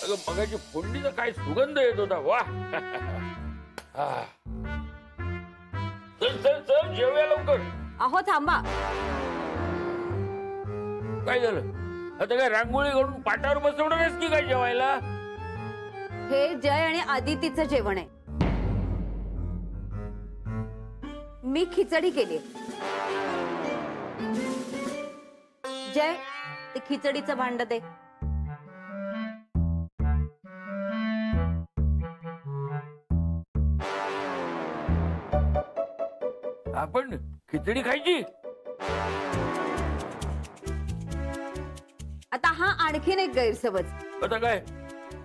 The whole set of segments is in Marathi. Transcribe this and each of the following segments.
अगं मगाची फोडणीचा काय सुगंध येत होता वा. चल चल चल जेवूया लवकर. अहो थांबा. काय झालं आता? काय रांगोळी घालून पाटावर बसवणार आहेस की काय जेवायला? हे जय आणि आदितीचं जेवण आहे. मी खिचडी केली. जय ते खिचडीचं भांड दे. आपण खिचडी खायची? आता हा आणखीन एक गैरसमज. आता काय?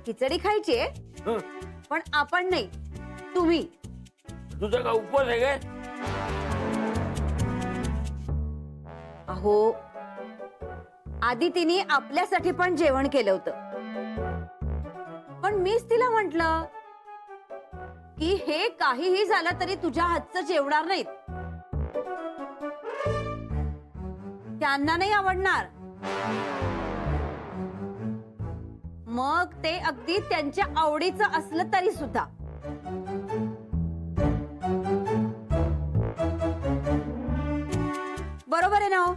खिचडी खायची पण आपण नाही, तुम्ही. तुझा का उपवास आहे काय? अहो आदितीने आपल्यासाठी पण जेवण केलं होतं, पण मीच तिला म्हंटल की हे काहीही झालं तरी तुझ्या हातचं जेवणार नाहीत, त्यांना नाही आवडणार. मग ते अगदी त्यांच्या आवडीचं असलं तरी सुद्धा. बरोबर आहे ना हो?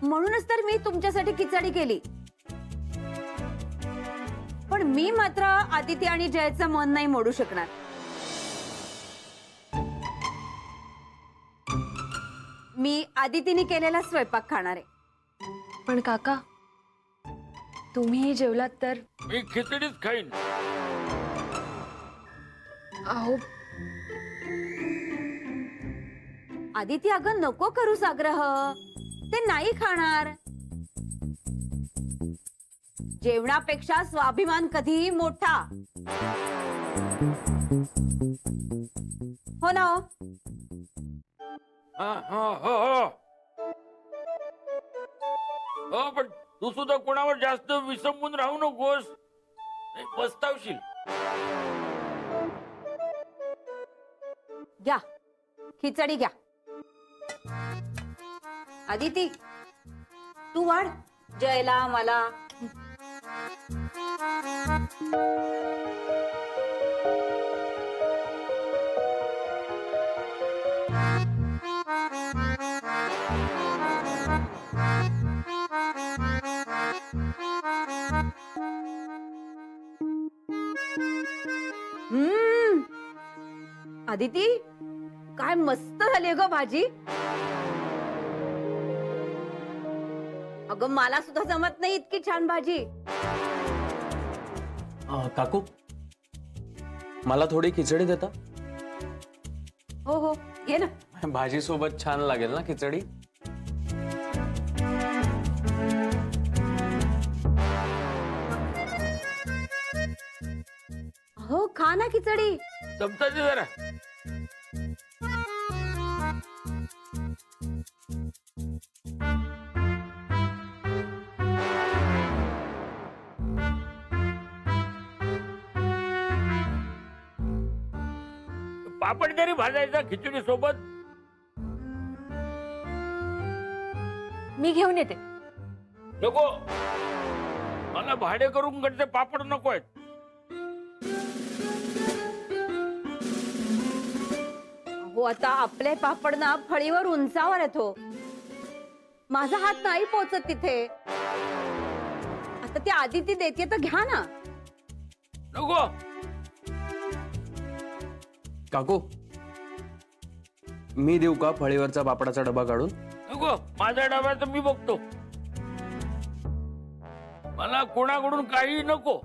म्हणूनच तर मी तुमच्यासाठी खिचडी केली. पण मी मात्र आदिती आणि जयचं मन नाही मोडू शकणार. मी आदितीने केलेला स्वयंपाक खाणार आहे. पण काका तुम्हीही जेवलात तर? मी खिचडीच खाईन. अहो आदिती अगं नको करूस आग्रह, ते नाही खाणार. जेवणापेक्षा स्वाभिमान कधीही मोठा. हो ना हो? हो पण तू सुद्धा कोणावर जास्त विसंबून राहू नकोस, पस्तावशील. घ्या खिचडी घ्या. आदिती तू वाढ जयला मला. आदिती काय मस्त झाली ग भाजी. अगं मला सुद्धा जमत नाही इतकी छान भाजी. काकू मला थोडी खिचडी देता? हो हो ये ना. भाजी सोबत छान लागेल ना खिचडी? हो खा ना खिचडी. जमतं ते जरा. पापड तरी भाजायचा खिचडी सोबत. मी घेऊन येते. नको, मला भाडे करून कडचे पापड नको आहेत. हो आता आपले पापड ना फळीवर उंचावर येतो. माझा हात नाही पोचत तिथे. आता ती आदिती देते तर घ्या ना. नको काकू मी देऊ का फळीवरचा पापडाचा डबा काढून? नको, माझ्या डब्याचं मी बघतो. मला कोणाकडून काही नको.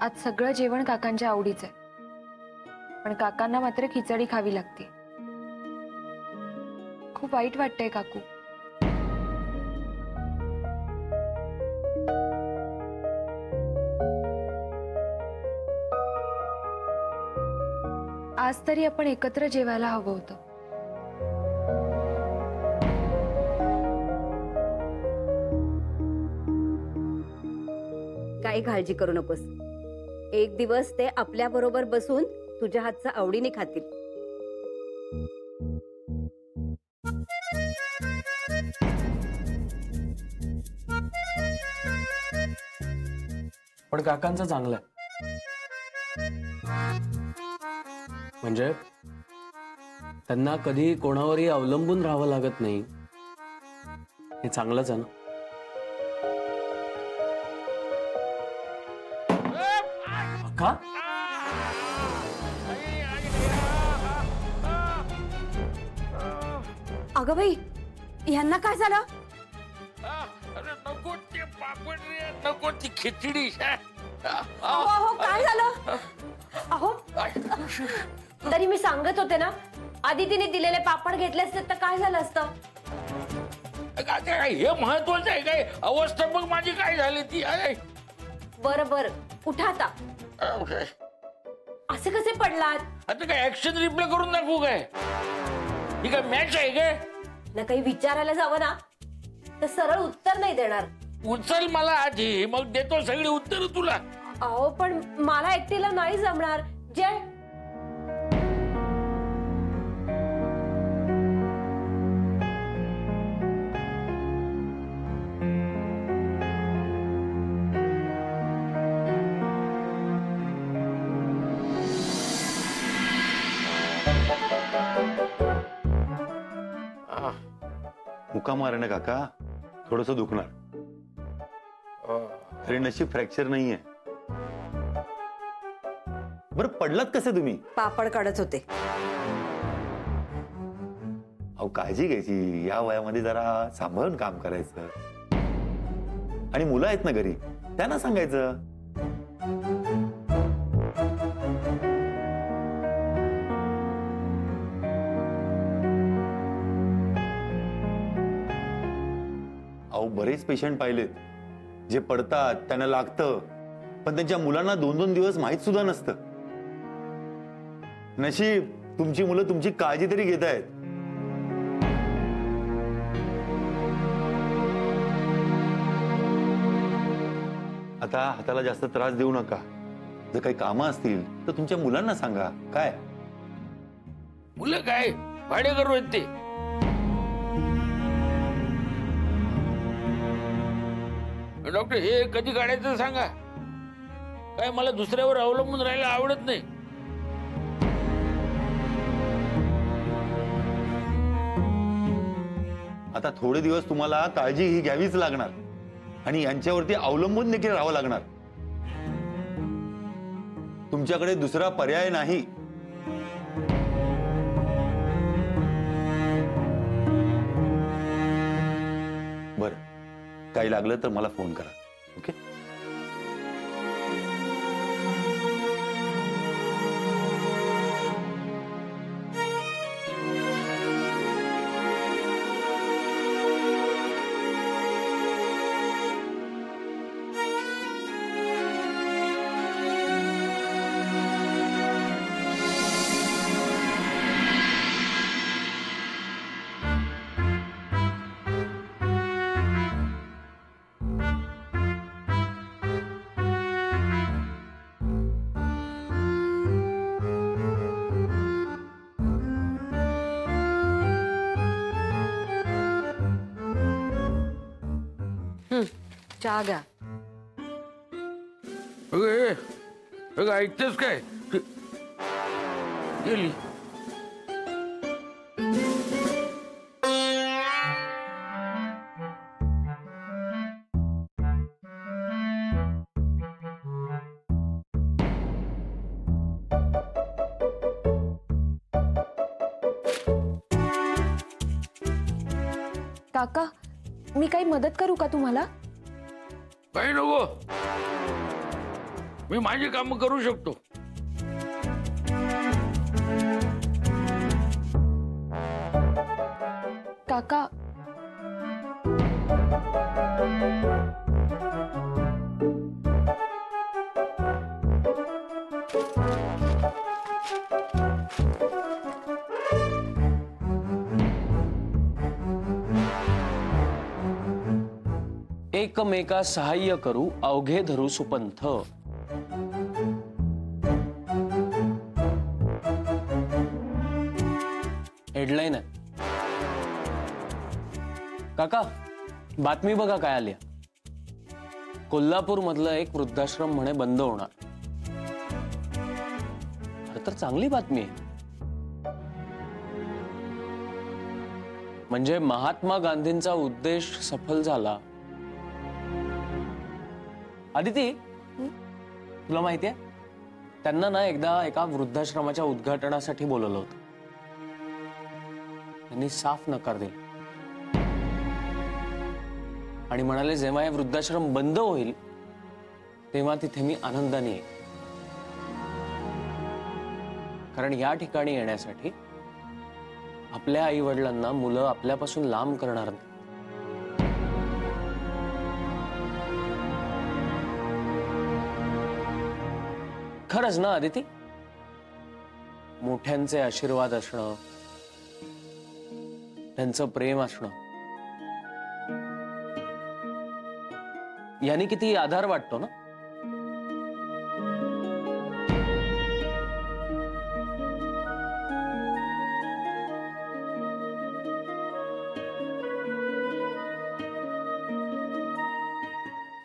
आज सगळं जेवण काकांच्या आवडीचं आहे, पण काकांना मात्र खिचडी खावी लागते. खूप वाईट वाटतंय काकू. आज तरी आपण एकत्र जेवायला हवं होतं. काही काळजी करू नकोस. एक दिवस ते आपल्या बरोबर बसून तुझ्या हातचा आवडीने खातील. पण काकांचं चांगलं आहे. म्हणजे त्यांना कधी कोणावरही अवलंबून राहावं लागत नाही. हे चांगलंच आहे ना. का अगं बाई, यांना काय झालं? अरे नको ते पापड रे, नको ती खिचडी. अहो अहो, काय झालं? अहो तरी मी सांगत होते ना, आदितीने दिलेले पापड घेतले असते तर काय झालं असतं? हे महत्वाचं आहे काय? अवस्था मग माझी काय झाली ती. बर बर, उठा आता. असे कसे पडलात? आता काय ऍक्शन रिप्ले करून दाखवू काय? ही काय मॅच आहे काय? ना काही विचारायला जावं ना तर सरळ उत्तर नाही देणार. उचल मला आधी, मग देतो सगळी उत्तर तुला. अहो पण मला एकटीला नाही जमणार. जय मुका मार ना काका, थोडस दुखणार. तरी नशीब फ्रॅक्चर नाहीये. बरं पडलात कसे तुम्ही? पापड काढत होते. अहो काळजी घ्यायची, या वयामध्ये जरा सांभाळून काम करायचं. आणि मुलं आहेत ना घरी, त्यांना सांगायचं. अहो बरेच पेशंट पाहिलेत जे पडतात, त्यांना लागतं, पण त्यांच्या मुलांना 2-2 दिवस माहित सुद्धा नसतं. नशीब तुमची मुलं तुमची काळजी तरी घेत आहेत. आता हाताला जास्त त्रास देऊ नका. जर काही कामं असतील तर तुमच्या मुलांना सांगा. काय मुलं काय भाडे करू आहेत ते? डॉक्टर हे कधी काढायचं सांगा. काय मला दुसऱ्यावर अवलंबून राहायला आवडत नाही. आता थोडे दिवस तुम्हाला काळजी ही घ्यावीच लागणार आणि यांच्यावरती अवलंबून देखील राहावं लागणार. तुमच्याकडे दुसरा पर्याय नाही. बरं, काही लागलं तर मला फोन करा. ओके. चहा घ्या. ऐकतेस काय? गेली. काका, मी काही मदत करू का तुम्हाला? काही नको, मी माझी कामं करू शकतो. काका, एकमेका सहाय्य करू अवघे धरू सुपंथ. हेडलाईन आहे. काका, बातमी बघा काय आली. कोल्हापूर मधलं एक वृद्धाश्रम म्हणे बंद होणार. खरं तर चांगली बातमी आहे. म्हणजे महात्मा गांधींचा उद्देश सफल झाला. आदिती, तुला माहितीये त्यांना ना एकदा एका वृद्धाश्रमाच्या उद्घाटनासाठी बोलवलं होतं. त्यांनी साफ नकार दिला आणि म्हणाले जेव्हा हे वृद्धाश्रम बंद होईल तेव्हा तिथे मी आनंदाने येईन. कारण या ठिकाणी येण्यासाठी आपल्या आई वडिलांना मुलं आपल्यापासून लांब करणार नाही. खरंच ना आदिती, मोठ्यांचे आशीर्वाद असणं, त्यांचं प्रेम असणं, याने किती आधार वाटतो ना.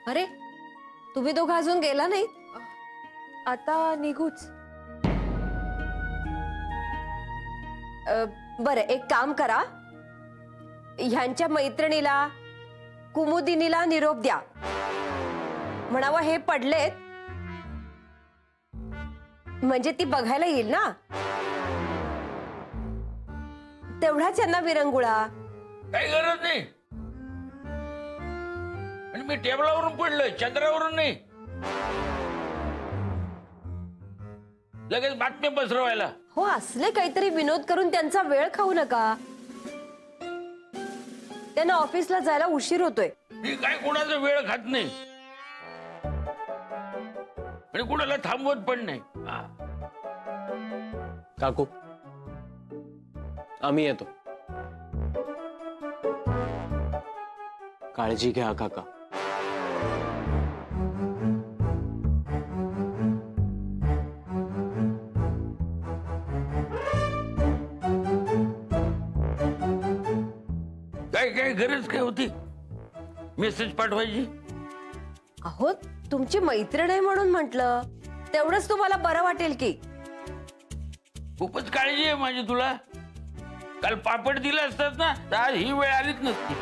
अरे, तुम्ही दोघं अजून गेला नाही? आता निघूच. बरं, एक काम करा, ह्यांच्या मैत्रिणीला कुमुदिनीला निरोप द्या. म्हणावं हे पडलेत म्हणजे ती बघायला येईल ना. तेवढाच यांना विरंगुळा. काही गरज नाही. आणि मी टेबलावरून पडलोय, चंद्रावरून नाही. लगेच बातमी पसरवायला. हो, असले काहीतरी विनोद करून त्यांचा वेळ खाऊ नका. त्यांना ऑफिसला जायला उशीर होतोय. मी काय कोणाचा वेळ खात नाही आणि कुणाला थांबवत पण नाही. काकू, आम्ही येतो. काळजी घ्या काका. काय गरज काय होती मेसेज पाठवायची? अहो, तुमची मैत्रीण आहे म्हणून म्हटलं. तेवढंच तुम्हाला बरं वाटेल की. खूपच काळजी आहे माझी तुला. काल पापड दिले असतात ना तर आज ही वेळ आलीच नसती.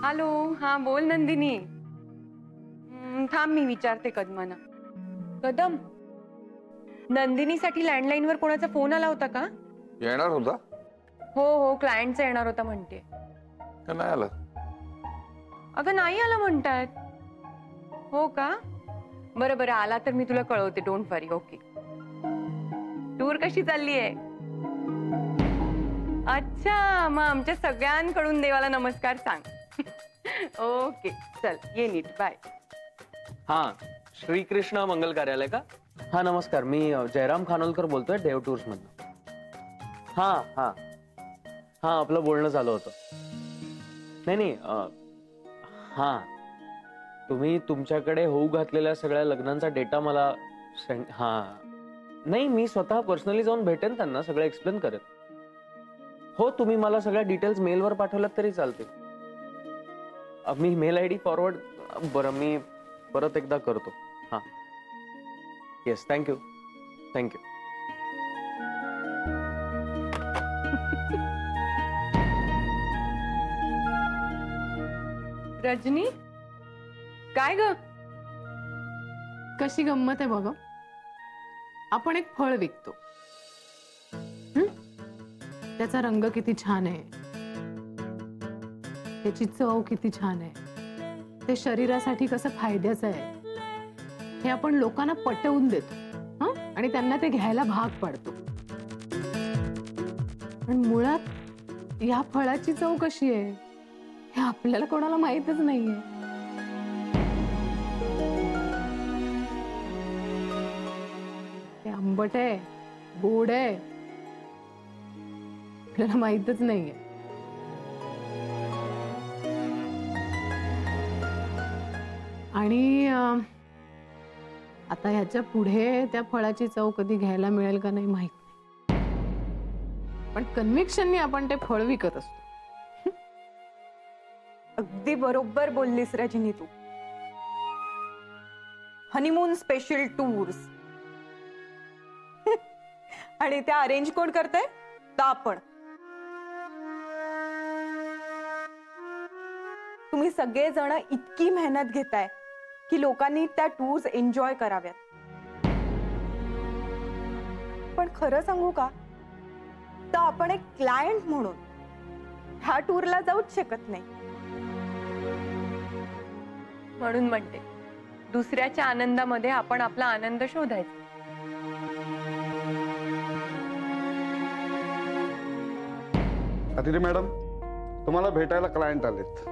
हॅलो, हा बोल नंदिनी. थांब मी विचारते कदमाना. कदम, नंदिनीसाठी लँडलाईनवर कोणाचा फोन आला होता का? येणार होता. हो, क्लायंटचा येणार होता म्हणते. का नाही आला? अगं नाही आला म्हणतात. हो का? बरं आला तर मी तुला कळवते. Don't worry. ओके. टूर कशी चालली आहे? अच्छा, मग आमच्या सगळ्यांकडून देवाला नमस्कार सांग. ओके, चल ये नीट. बाय. हा, श्रीकृष्ण मंगल कार्यालय का? हा नमस्कार, मी जयराम खानोलकर बोलतोय, देव टूर्स मधून. हा हा हा, आपलं बोलणं झालं होतं. नाही, हा, तुम्ही तुमच्याकडे होऊ घातलेल्या सगळ्या लग्नांचा डेटा मला सेंड. हा नाही, मी स्वतः पर्सनली जाऊन भेटेन त्यांना, सगळं एक्सप्लेन करेन. हो, तुम्ही मला सगळ्या डिटेल्स मेलवर पाठवल्यात तरी चालते. मी मेल आयडी फॉरवर्ड. बरं, मी परत एकदा करतो. हा, येस, थँक्यू. रजनी, काय ग? कशी गंमत आहे बघ. आपण एक फळ विकतो. त्याचा रंग किती छान आहे, त्याची चव किती छान आहे, ते शरीरासाठी कसं फायद्याचं आहे हे आपण लोकांना पटवून देतो आणि त्यांना ते घ्यायला भाग पाडतो. पण मुळात या फळाची चव कशी आहे हे आपल्याला कोणाला माहीतच नाहीये. ते आंबट आहे, गोड आहे, आपल्याला माहीतच नाहीये. आणि आता ह्याच्या पुढे त्या फळाची चव कधी घ्यायला मिळेल का नाही माहित नाही, पण कन्व्हिक्शननी आपण ते फळ विकत असतो. अगदी बरोबर बोललीस रजनी तू. हनीमून स्पेशल टूर्स आणि त्या अरेंज कोण करतंय? तर आपण. तुम्ही सगळेजण इतकी मेहनत घेताय की लोकांनी त्या टूर्स एन्जॉय कराव्यात. पण खरं सांगू का, तर आपण एक क्लायंट म्हणून ह्या टूरला जाऊच शकत नाही. म्हणून म्हणते, दुसऱ्याच्या आनंदामध्ये आपण आपला आनंद शोधायचा. अतिथी मॅडम, तुम्हाला भेटायला क्लायंट आलेत.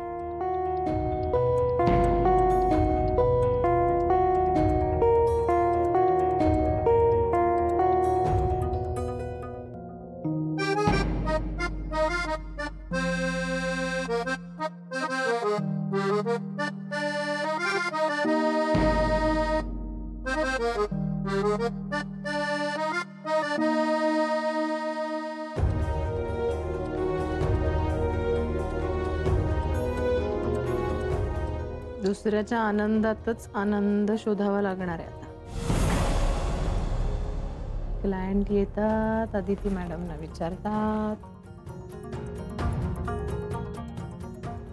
दुसऱ्याच्या आनंदातच आनंद शोधावा लागणार आहे आता. क्लायंट येतात, अदिती मॅडमना विचारतात.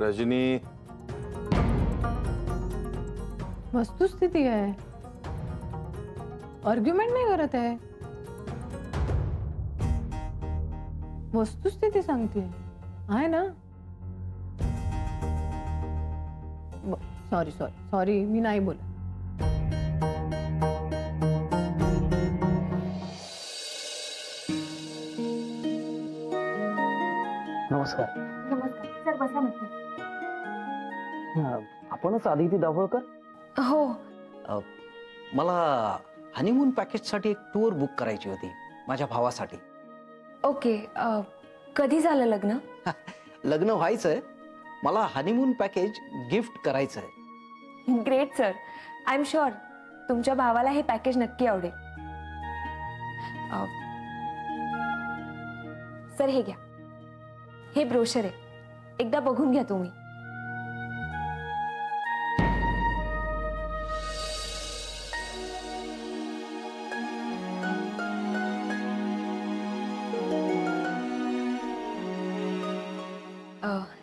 रजनी, वस्तुस्थिती आहे, आर्ग्युमेंट नाही करत आहे, वस्तुस्थिती सांगते आहे ना. सॉरी सॉरी सॉरी, मी नाही बोला. नमस्कार. नमस्कार सर, बसा म्हटलं. आपणच आदिती दाभोळकर? हो. मला हनीमून पॅकेजसाठी एक टूर बुक करायची होती माझ्या भावासाठी. ओके. कधी झालं लग्न? लग्न व्हायचंय, मला हनीमून पॅकेज गिफ्ट करायचंय. Great sir, I am sure तुमच्या भावाला हे पॅकेज नक्की आवडेल. सर हे घ्या, हे ब्रोशर आहे, एकदा बघून घ्या तुम्ही.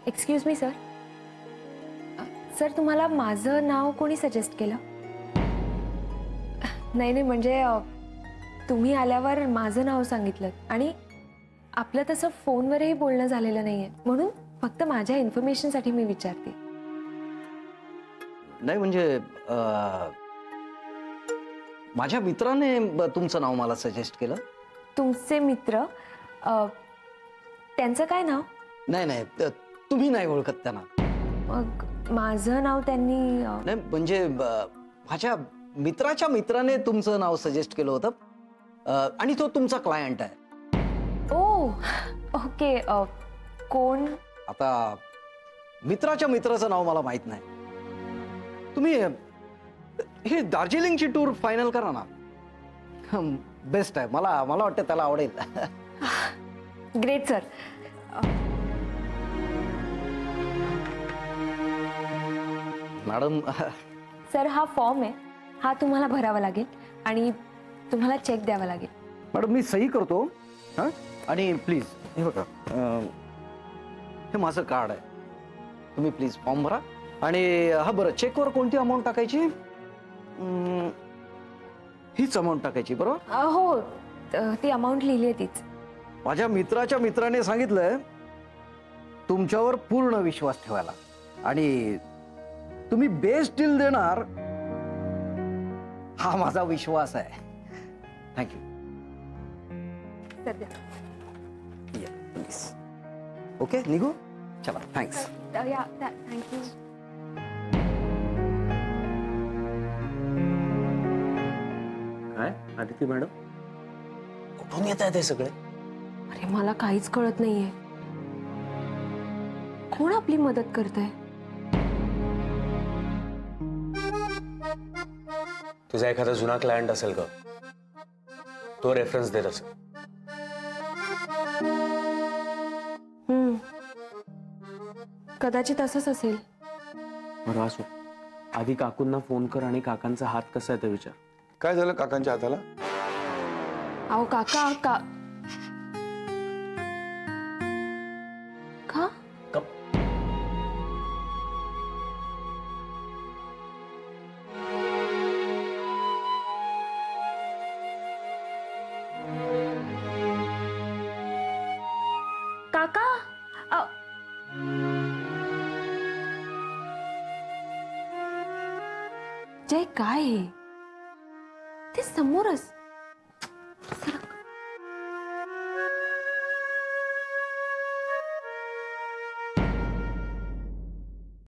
Excuse me sir. सर तुम्हाला माझं नाव कोणी सजेस्ट केलं? नाही नाही, म्हणजे तुम्ही आल्यावर माझं नाव सांगितलं आणि आपलं तसं फोनवरही बोलणं झालेलं नाहीये, म्हणून फक्त माझ्या इन्फॉर्मेशनसाठी मी विचारते. नाही म्हणजे माझ्या मित्राने तुमचं नाव मला सजेस्ट केलं. तुमचे मित्र? त्यांचं काय नाव? नाही नाही, तुम्ही नाही ओळखत त्यांना. मग माझं नाव त्यांनी नाही म्हणजे माझ्या मित्राच्या मित्राने तुमचं नाव सजेस्ट केलं होतं आणि तो तुमचा क्लायंट आहे. ओ ओके. कोण? आता मित्राच्या मित्राचं नाव मला माहित नाही. तुम्ही हे दार्जिलिंगची टूर फायनल करा ना, बेस्ट आहे. मला वाटतं त्याला आवडेल. Great sir. मॅडम. सर हा फॉर्म आहे, हा तुम्हाला भरावा लागेल आणि तुम्हाला चेक द्यावा लागेल. मॅडम मी सही करतो. हां, आणि प्लीज हे बघा, हे माझं कार्ड आहे, तुम्ही प्लीज फॉर्म भरा. आणि हा बरं, चेकवर कोणती अमाऊंट टाकायची? हीच अमाऊंट टाकायची बरोबर? हो, ती अमाऊंट लिहिली आहे तीच. माझ्या मित्राच्या मित्राने सांगितलंय तुमच्यावर पूर्ण विश्वास ठेवायला आणि तुम्ही बेस्ट डील देणार हा माझा विश्वास आहे. थँक्यू. सर द्या. प्लीज. ओके, निघू. चला, थँक्स. या, थँक्यू. काय आदिती मॅडम, कुठून येत आहे ते सगळे? अरे मला काहीच कळत नाहीये. कोण आपली मदत करतंय? तुझा एखादा जुना क्लायंट असेल का, तो रेफरन्स देत असेल. कदाचित असंच असेल. बरं असो, आधी काकूंना फोन कर आणि काकांचा हात कसा आहे ते विचार. काय झालं काकांच्या हाताला? अहो काका का काका जय काय हे? ते समोरच